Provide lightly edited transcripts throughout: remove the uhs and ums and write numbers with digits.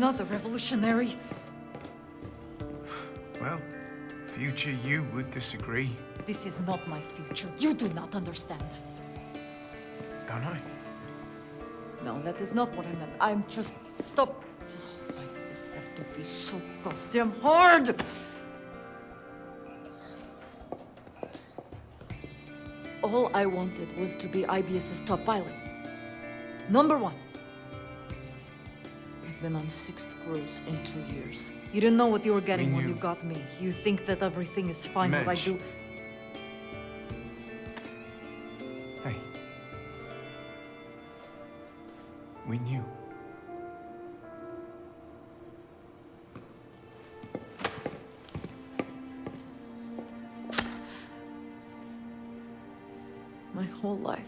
not a revolutionary. Well, future you would disagree. This is not my future. You do not understand. Don't I? No, that is not what I meant. I'm just... Stop. Why does this have to be so goddamn hard? All I wanted was to be IBS's top pilot. Number one. I've been on 6 crews in 2 years. You didn't know what you were getting when you got me. You think that everything is fine what I do. Hey. We knew. My whole life.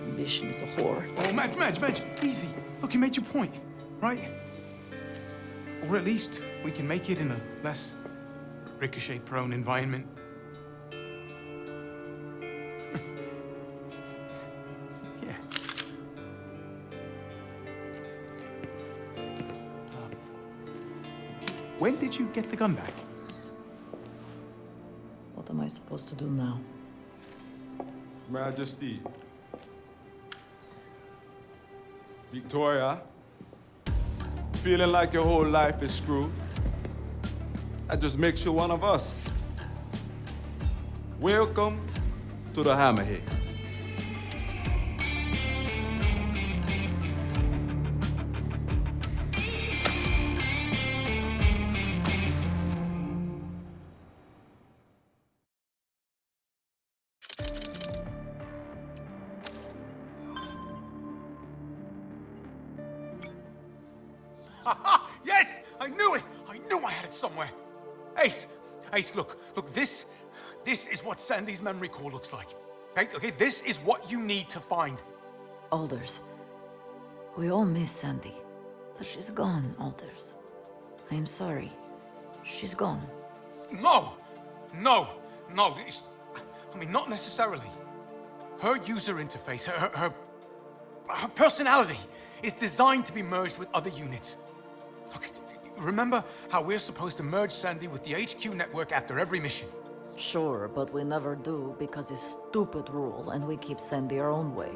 Ambition is a whore. Oh, Madge, easy. Look, you made your point, right? Or at least we can make it in a less ricochet-prone environment. Yeah. When did you get the gun back? What am I supposed to do now? Majesty. Victoria. Feeling like your whole life is screwed? That just makes you one of us. Welcome to the Hammerheads. Yes! I knew it! I knew I had it somewhere. Ace, look, this is what Sandy's memory core looks like. Okay, this is what you need to find. Alders. We all miss Sandy. But she's gone, Alders. I am sorry. She's gone. No! I mean, not necessarily. Her user interface, her personality is designed to be merged with other units. Look, remember how we're supposed to merge Sandy with the HQ network after every mission? Sure, but we never do because it's stupid rule and we keep Sandy our own way.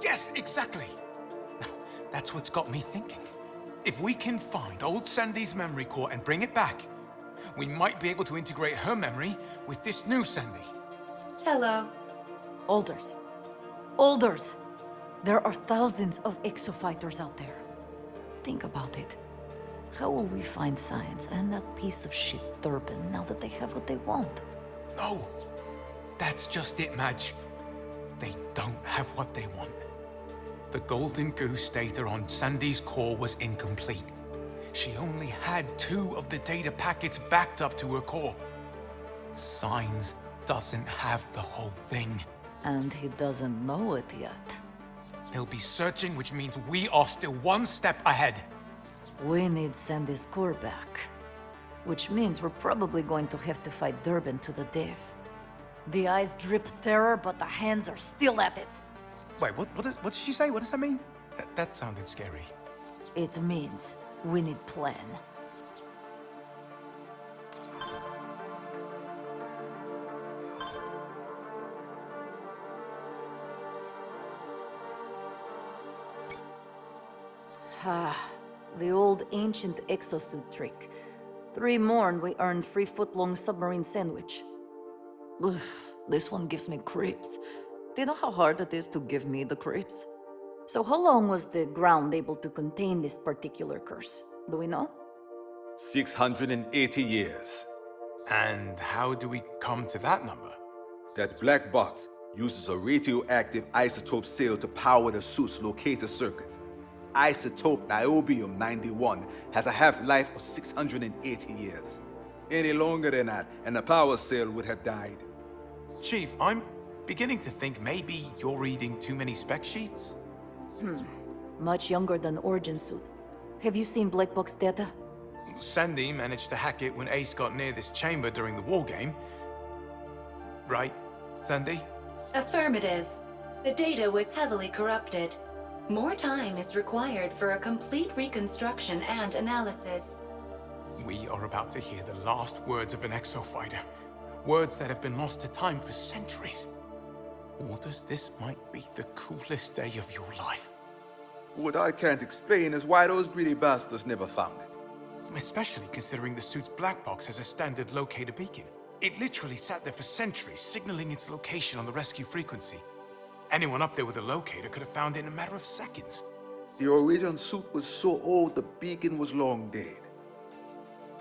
Yes, exactly. Now, that's what's got me thinking. If we can find old Sandy's memory core and bring it back, we might be able to integrate her memory with this new Sandy. Hello. Alders. Alders! There are thousands of exofighters out there. Think about it. How will we find science and that piece of shit Durban now that they have what they want? No, that's just it, Madge. They don't have what they want. The Golden Goose data on Sandy's core was incomplete. She only had 2 of the data packets backed up to her core. Signs doesn't have the whole thing. And he doesn't know it yet. He'll be searching, which means we are still 1 step ahead. We need Sandy's core back. Which means we're probably going to have to fight Durban to the death. The eyes drip terror, but the hands are still at it. Wait, what did she say? What does that mean? That sounded scary. It means we need plan. The old ancient exosuit trick. 3 more and we earn free foot-long submarine sandwich. Ugh, this one gives me creeps. Do you know how hard it is to give me the creeps? So how long was the ground able to contain this particular curse? Do we know? 680 years. And how do we come to that number? That black box uses a radioactive isotope cell to power the suit's locator circuit. Isotope niobium-91 has a half-life of 680 years. Any longer than that, and the power cell would have died. Chief, I'm beginning to think maybe you're reading too many spec sheets. Much younger than Origin Suit. Have you seen Black Box data? Sandy managed to hack it when Ace got near this chamber during the war game. Right, Sandy? Affirmative. The data was heavily corrupted. More time is required for a complete reconstruction and analysis. We are about to hear the last words of an exofighter. Words that have been lost to time for centuries. Orders, this might be the coolest day of your life. What I can't explain is why those greedy bastards never found it. Especially considering the suit's black box has a standard locator beacon. It literally sat there for centuries, signaling its location on the rescue frequency. Anyone up there with a locator could have found it in a matter of seconds. The original suit was so old the beacon was long dead.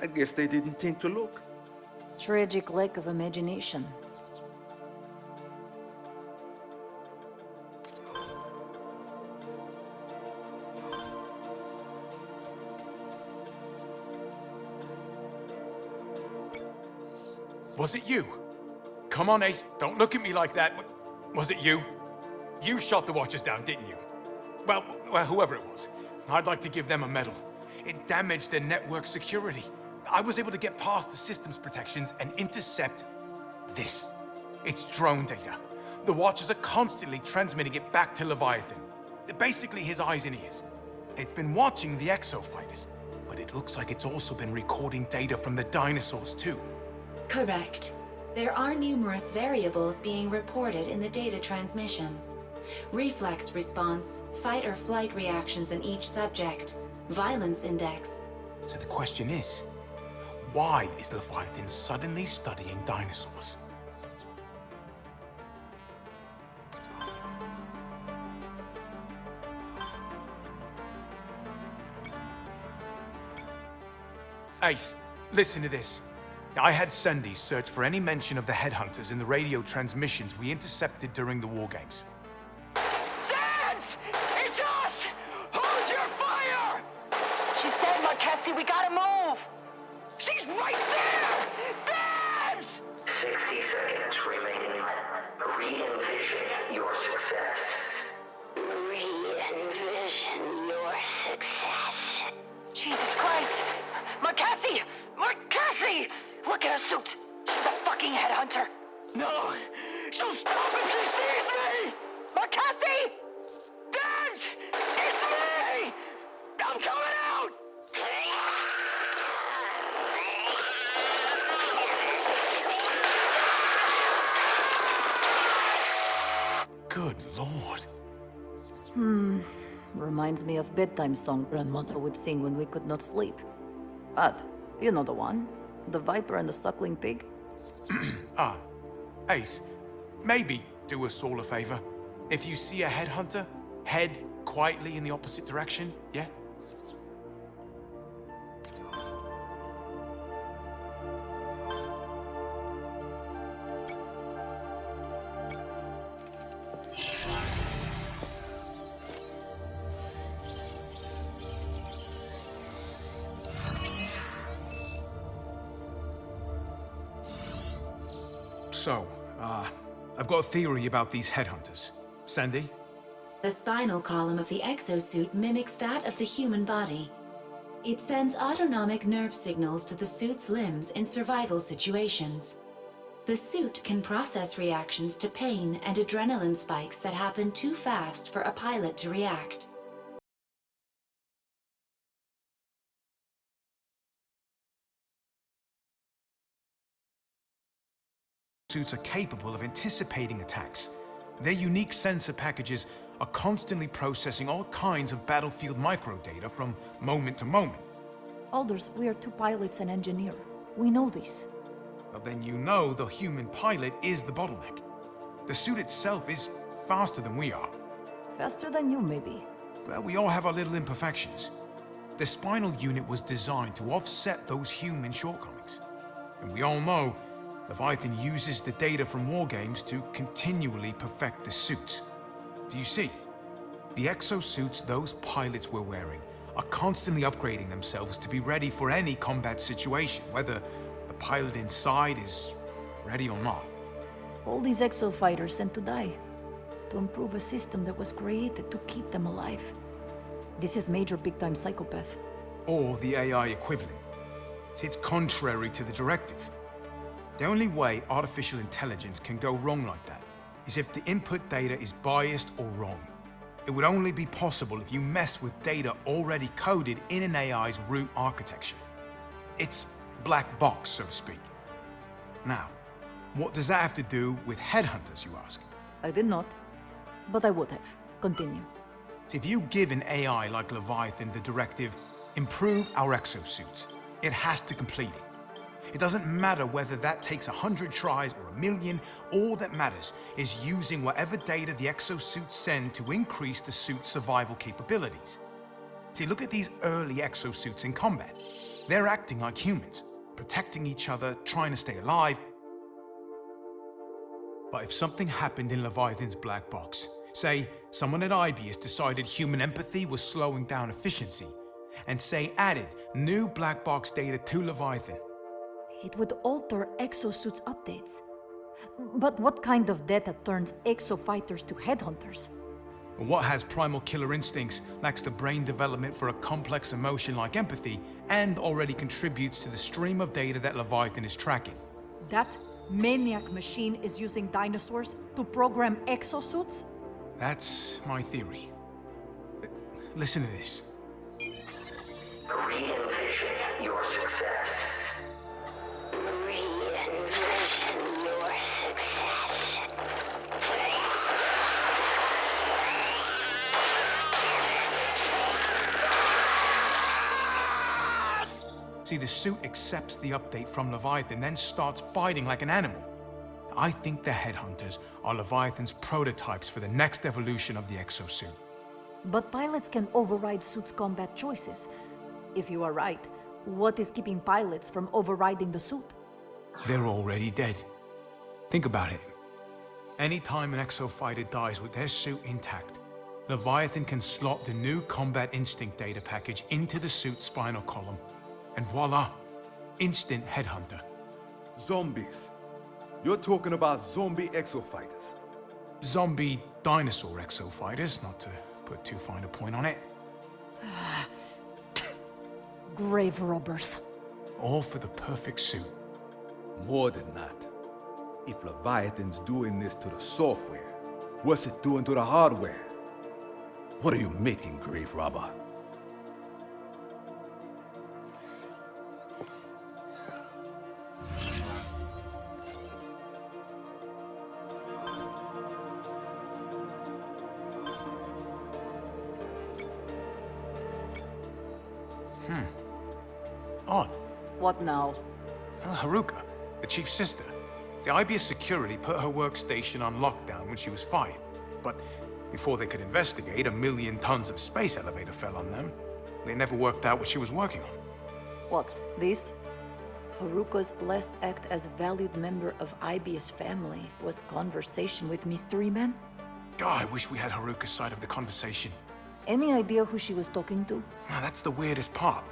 I guess they didn't think to look. Tragic lack of imagination. Was it you? Come on, Ace, don't look at me like that. Was it you? You shot the Watchers down, didn't you? Well, whoever it was. I'd like to give them a medal. It damaged their network security. I was able to get past the system's protections and intercept this. It's drone data. The Watchers are constantly transmitting it back to Leviathan. Basically his eyes and ears. It's been watching the exofighters, but it looks like it's also been recording data from the dinosaurs too. Correct. There are numerous variables being reported in the data transmissions. Reflex response, fight or flight reactions in each subject, violence index. So the question is, why is Leviathan suddenly studying dinosaurs? Ace, listen to this. I had Sandy search for any mention of the headhunters in the radio transmissions we intercepted during the war games. Dance! It's us! Hold your fire! She's dead, Marquesi. We gotta move! She's right there! Dance! 60 seconds remaining. Re-envision your success. Re-envision your success. Jesus Christ! Marquesi! Marquesi! Look at her suit! She's a fucking headhunter! No! She'll stop if she sees me! Marquesi! Dance! It's me! I'm coming out! Good Lord. Reminds me of bedtime song grandmother would sing when we could not sleep. But, you know the one. The viper and the suckling pig. Ace, maybe do us all a favor. If you see a headhunter, head quietly in the opposite direction, yeah? So, I've got a theory about these headhunters. Sandy? The spinal column of the exosuit mimics that of the human body. It sends autonomic nerve signals to the suit's limbs in survival situations. The suit can process reactions to pain and adrenaline spikes that happen too fast for a pilot to react. Suits are capable of anticipating attacks. Their unique sensor packages are constantly processing all kinds of battlefield microdata from moment to moment. Alders, we are two pilots and engineer. We know this. Well, then you know the human pilot is the bottleneck. The suit itself is faster than we are. Faster than you, maybe. But we all have our little imperfections. The spinal unit was designed to offset those human shortcomings. And we all know Leviathan uses the data from war games to continually perfect the suits. Do you see? The exosuits those pilots were wearing are constantly upgrading themselves to be ready for any combat situation, whether the pilot inside is ready or not. All these exofighters sent to die. To improve a system that was created to keep them alive. This is major big-time psychopath. Or the AI equivalent. It's contrary to the directive. The only way artificial intelligence can go wrong like that is if the input data is biased or wrong. it would only be possible if you mess with data already coded in an AI's root architecture. It's black box, so to speak. Now, what does that have to do with headhunters, you ask? I did not, but I would have. Continue. If you give an AI like Leviathan the directive, improve our exosuits, it has to complete it. It doesn't matter whether that takes 100 tries or 1,000,000, all that matters is using whatever data the exosuits send to increase the suit's survival capabilities. See, look at these early exosuits in combat. They're acting like humans, protecting each other, trying to stay alive. But if something happened in Leviathan's black box, say someone at IBIS decided human empathy was slowing down efficiency, and say added new black box data to Leviathan, It would alter exosuits updates. But what kind of data turns exofighters to headhunters? what has primal killer instincts, lacks the brain development for a complex emotion like empathy, and already contributes to the stream of data that Leviathan is tracking. That maniac machine is using dinosaurs to program exosuits? That's my theory. Listen to this. Re-envision your success. Re-envision your success. See, the suit accepts the update from Leviathan, then starts fighting like an animal. I think the headhunters are Leviathan's prototypes for the next evolution of the exosuit. But pilots can override suits' combat choices. If you are right, what is keeping pilots from overriding the suit? They're already dead. Think about it. Anytime an exofighter dies with their suit intact, Leviathan can slot the new combat instinct data package into the suit's spinal column, and voila, instant headhunter. Zombies. You're talking about zombie exofighters. Zombie dinosaur exofighters, not to put too fine a point on it. Grave robbers. All for the perfect suit. More than that. If Leviathan's doing this to the software, what's it doing to the hardware? What are you making, Grave Robber? Odd. What now? Haruka, the chief's sister. The IBS security put her workstation on lockdown when she was fired. But before they could investigate, 1,000,000 tons of space elevator fell on them. They never worked out what she was working on. What, this? Haruka's last act as valued member of IBS family was conversation with Mystery Man? God, I wish we had Haruka's side of the conversation. Any idea who she was talking to? Now, that's the weirdest part.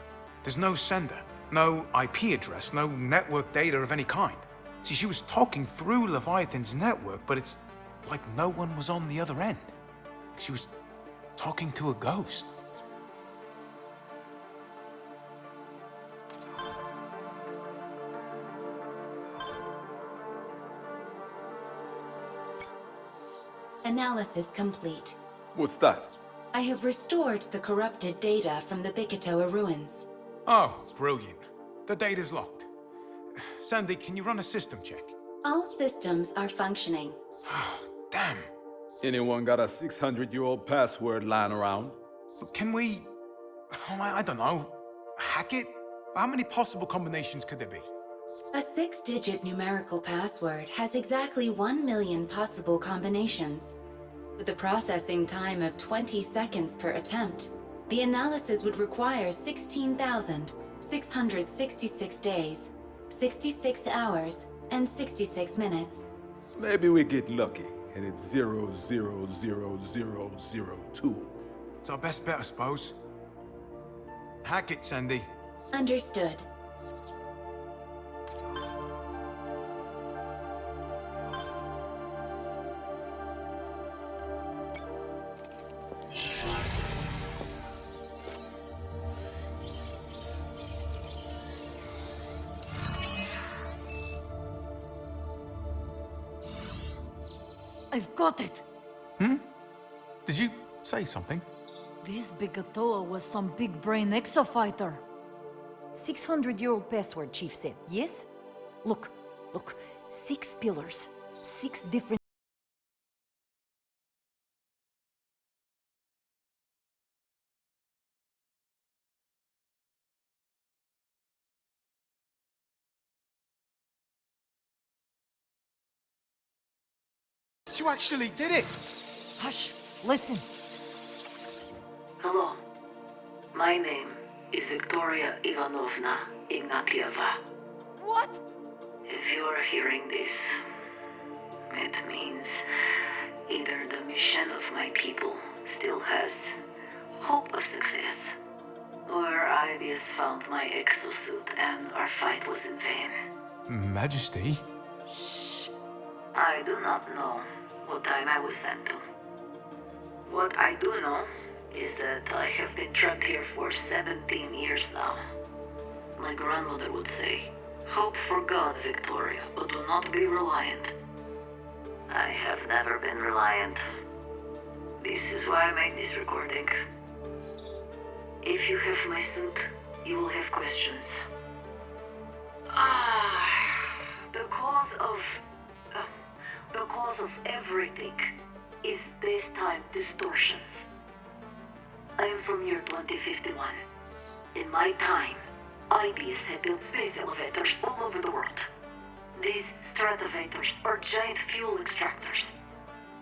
There's no sender, no IP address, no network data of any kind. See, she was talking through Leviathan's network, but it's like no one was on the other end. She was talking to a ghost. Analysis complete. What's that? I have restored the corrupted data from the Bikitoa ruins. Oh, brilliant. The data's locked. Sandy, can you run a system check? All systems are functioning. Damn. Anyone got a 600-year-old password lying around? Can we... I don't know. Hack it? How many possible combinations could there be? A 6-digit numerical password has exactly 1,000,000 possible combinations. With a processing time of 20 seconds per attempt, the analysis would require 16,666 days, 66 hours, and 66 minutes. Maybe we get lucky and it's 000002. It's our best bet, I suppose. Hack it, Sandy. Understood. I've got it! Did you Say something. This Bigatoa was some big-brain exofighter. 600-year-old password, Chief said, yes? Look, 6 pillars, 6 different... You actually did it! Hush, listen. Hello. My name is Victoria Ivanovna Ignatieva. What? If you are hearing this, it means either the mission of my people still has hope of success, or IBS found my exosuit and our fight was in vain. Majesty? Shh. I do not know what time I was sent to. What I do know is that I have been trapped here for 17 years now. My grandmother would say, hope for God, Victoria, but do not be reliant. I have never been reliant. This is why I make this recording. If you have my suit, you will have questions. The cause of everything is space-time distortions. I am from year 2051. In my time, IBS had built space elevators all over the world. These stratovators are giant fuel extractors.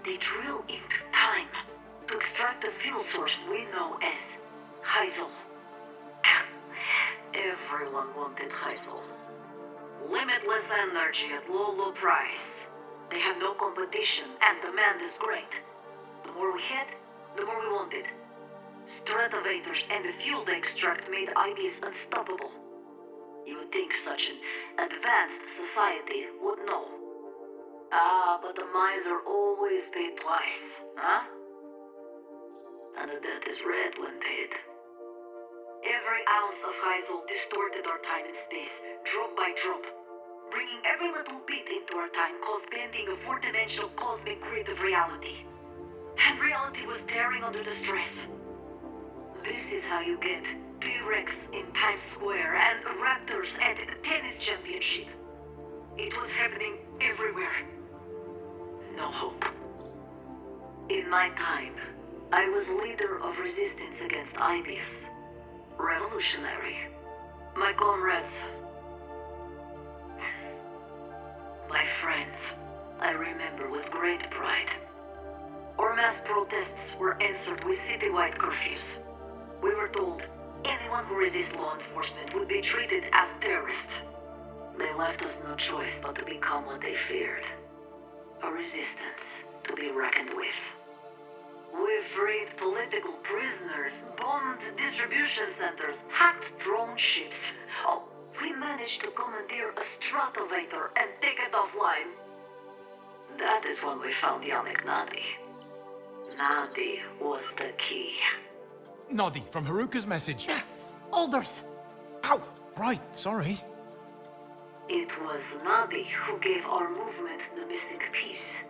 They drill into time to extract the fuel source we know as Heisel. Everyone wanted Heisel. Limitless energy at low price. They have no competition and demand is great. The more we had, the more we wanted. Stratovators and the fuel they extract made IBS unstoppable. You would think such an advanced society would know. But the miser always paid twice, huh? And the debt is red when paid. Every ounce of Heisel distorted our time and space, drop by drop. Bringing every little bit into our time caused bending a four-dimensional cosmic grid of reality. And reality was tearing under the stress. This is how you get T-Rex in Times Square and Raptors at a tennis championship. It was happening everywhere. No hope. In my time, I was leader of resistance against IBS. Revolutionary. My comrades, my friends, I remember with great pride. Our mass protests were answered with citywide curfews. We were told anyone who resists law enforcement would be treated as terrorists. They left us no choice but to become what they feared. A resistance to be reckoned with. We freed political prisoners, bombed distribution centers, hacked drone ships. We managed to commandeer a stratovator and take it offline. That is when we found Yannick Nadi. Nadi was the key. Noddy, from Haruka's message. Alders! Ow! Right, sorry. It was Nadi who gave our movement the missing piece.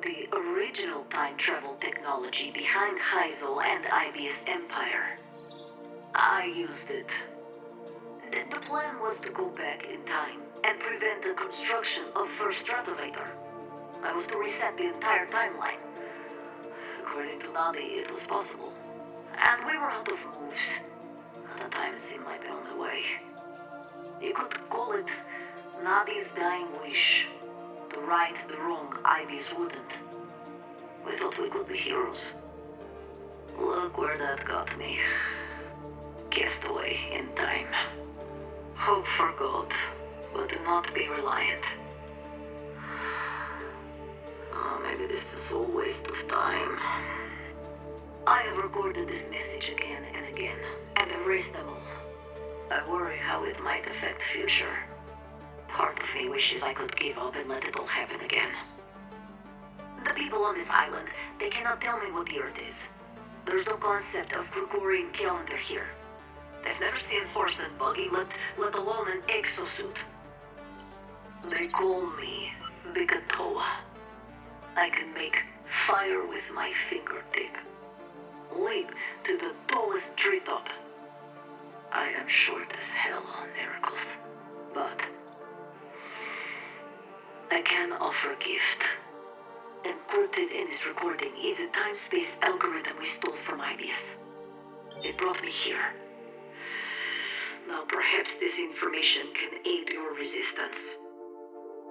The original time travel technology behind Heisel and IBS Empire. I used it. The plan was to go back in time and prevent the construction of first stratovator. I was to reset the entire timeline. According to Nadi, it was possible. And we were out of moves. At the time, it seemed like the only way. You could call it Nadi's dying wish. To right the wrong IBS wouldn't. We thought we could be heroes. Look where that got me. Cast away in time. Hope for God, but do not be reliant. Maybe this is all waste of time. I have recorded this message again and again, and erased them all. I worry how it might affect future. Part of me wishes I could give up and let it all happen again. The people on this island, they cannot tell me what the Earth is. There's no concept of Gregorian calendar here. They've never seen horse and buggy, let alone an exosuit. They call me Bigatoa. I can make fire with my fingertip. leap to the tallest treetop. I am short as hell on miracles, but I can offer a gift. Encrypted in this recording is a time-space algorithm we stole from Ibius. It brought me here. Now perhaps this information can aid your resistance.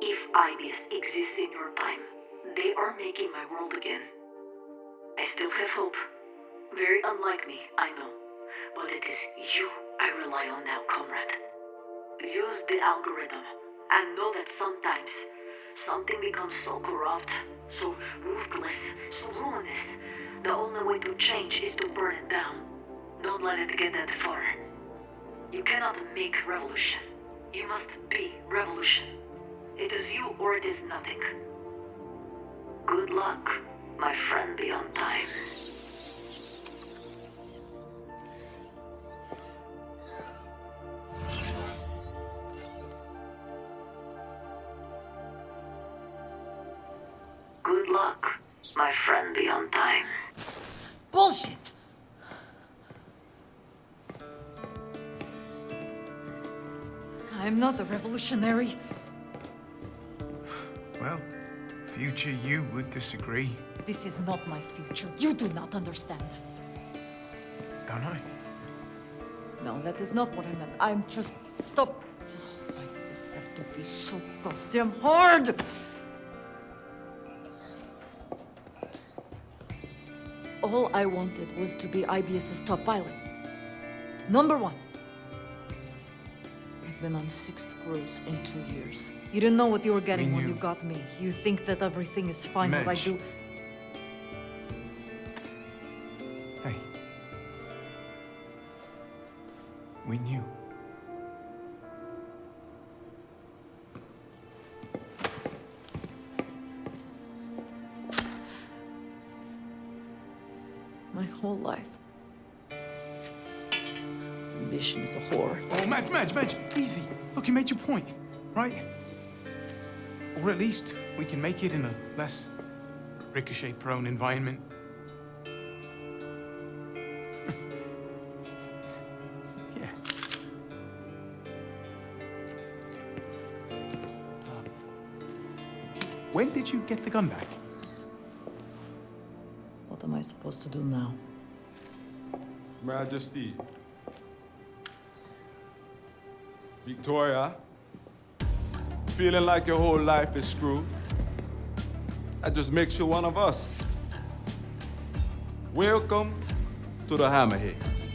If Ibius exists in your time, they are making my world again. I still have hope. Very unlike me, I know. But it is you I rely on now, comrade. Use the algorithm, and know that sometimes something becomes so corrupt, so ruthless, so ruinous. The only way to change is to burn it down. Don't let it get that far. You cannot make revolution. You must be revolution. It is you or it is nothing. Good luck, my friend beyond time. Good luck, my friend beyond time. Bullshit! I'm not a revolutionary. Well, future you would disagree, This is not my future. You do not understand. don't I? No, that is not what I meant. I'm just... Stop. Why does this have to be so goddamn hard? All I wanted was to be IBS's top pilot. Number one. I've been on 6 crews in 2 years. You didn't know what you were getting when you got me. You think that everything is fine what I Mitch. do. Hey. We knew. My whole life. Ambition is a whore. Oh, Madge, easy. Look, you made your point, right? Or at least we can make it in a less ricochet-prone environment. Yeah. When did you get the gun back? What am I supposed to do now? Majesty. Victoria. Feeling like your whole life is screwed? That just makes you one of us. Welcome to the Hammerheads.